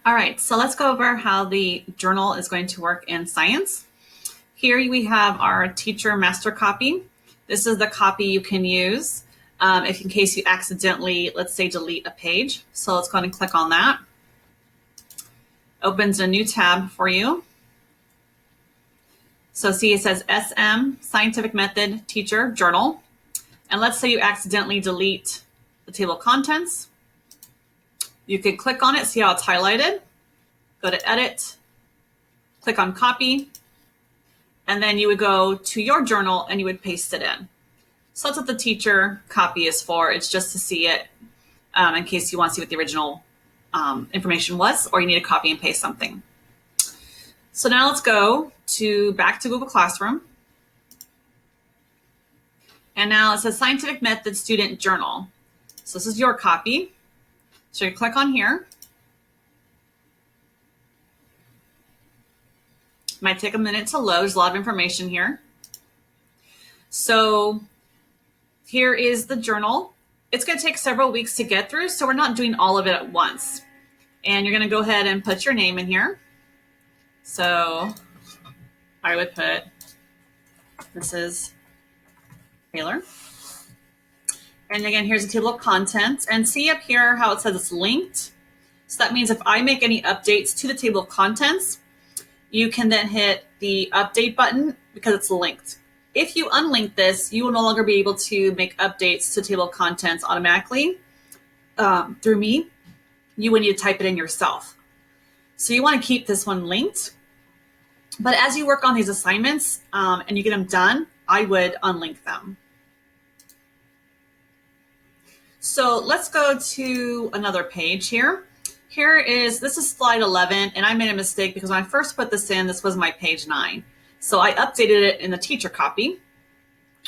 All right, so let's go over how the journal is going to work in science. Here we have our teacher master copy. This is the copy you can use if in case you accidentally, let's say, delete a page. So let's go ahead and click on that. Opens a new tab for you. So see, it says SM, Scientific Method Teacher Journal. And let's say you accidentally delete the table of contents. You could click on it, see how it's highlighted. Go to Edit, click on Copy, and then you would go to your journal and you would paste it in. So that's what the teacher copy is for. It's just to see it in case you want to see what the original information was, or you need to copy and paste something. So now let's go back to Google Classroom. And now it says Scientific Method Student Journal. So this is your copy. So you click on here. Might take a minute to load. There's a lot of information here. So here is the journal. It's going to take several weeks to get through, so we're not doing all of it at once. And you're going to go ahead and put your name in here. So I would put Mrs. Taylor. And again, here's a table of contents. And see up here how it says it's linked. So that means if I make any updates to the table of contents, you can then hit the update button because it's linked. If you unlink this, you will no longer be able to make updates to table of contents automatically through me. You would need to type it in yourself. So you want to keep this one linked. But as you work on these assignments and you get them done, I would unlink them. So let's go to another page here. This is slide 11, and I made a mistake because when I first put this in, this was my page 9. So I updated it in the teacher copy.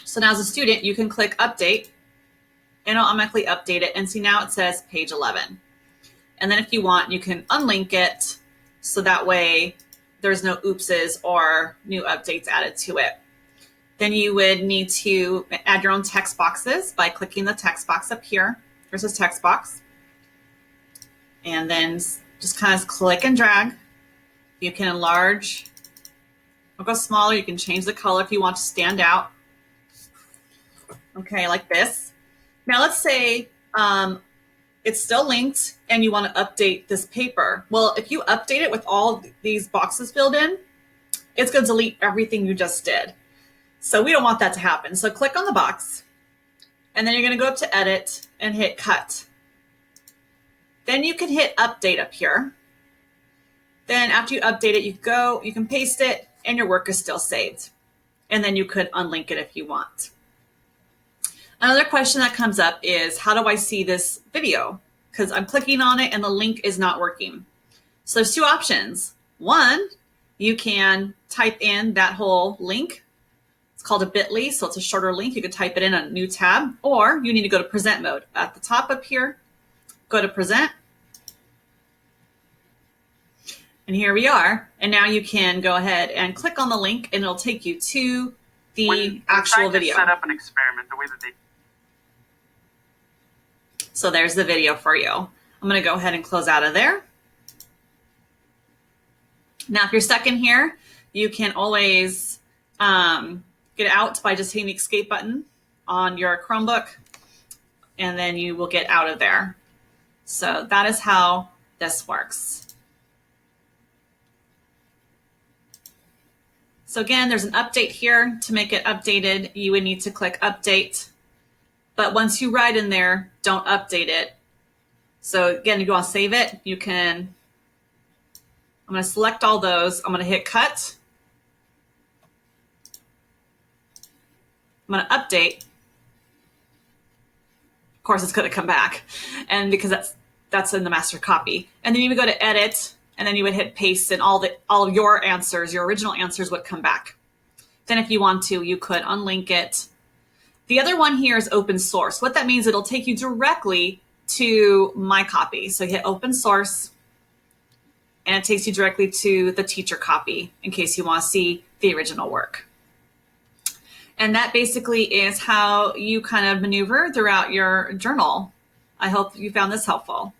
So now as a student, you can click update and it'll automatically update it. And see, now it says page 11. And then if you want, you can unlink it so that way there's no oopses or new updates added to it. Then you would need to add your own text boxes by clicking the text box up here. There's this text box. And then just kind of click and drag. You can enlarge or go smaller. You can change the color if you want to stand out. Okay, like this. Now let's say it's still linked and you want to update this paper. Well, if you update it with all these boxes filled in, it's going to delete everything you just did. So we don't want that to happen. So click on the box and then you're going to go up to Edit and hit Cut. Then you can hit Update up here. Then after you update it, you can paste it and your work is still saved. And then you could unlink it if you want. Another question that comes up is, how do I see this video? Because I'm clicking on it and the link is not working. So there's two options. One, you can type in that whole link. It's called a bit.ly, so it's a shorter link. You could type it in a new tab, or you need to go to present mode. At the top up here, go to present. And here we are. And now you can go ahead and click on the link and it'll take you to the actual video. Set up an experiment the way that they. So there's the video for you. I'm going to go ahead and close out of there. Now, if you're stuck in here, you can always get out by just hitting the escape button on your Chromebook, and then you will get out of there. So that is how this works. So again, there's an update here. To make it updated, you would need to click Update. But once you write in there, don't update it. So again, you go on Save It. You can, I'm going to select all those. I'm going to hit Cut. I'm going to update. Of course, it's going to come back, and because that's in the master copy. And then you would go to Edit, and then you would hit Paste, and all of your answers, your original answers, would come back. Then, if you want to, you could unlink it. The other one here is open source. What that means, it'll take you directly to my copy. So you hit Open Source, and it takes you directly to the teacher copy in case you want to see the original work. And that basically is how you kind of maneuver throughout your journal. I hope you found this helpful.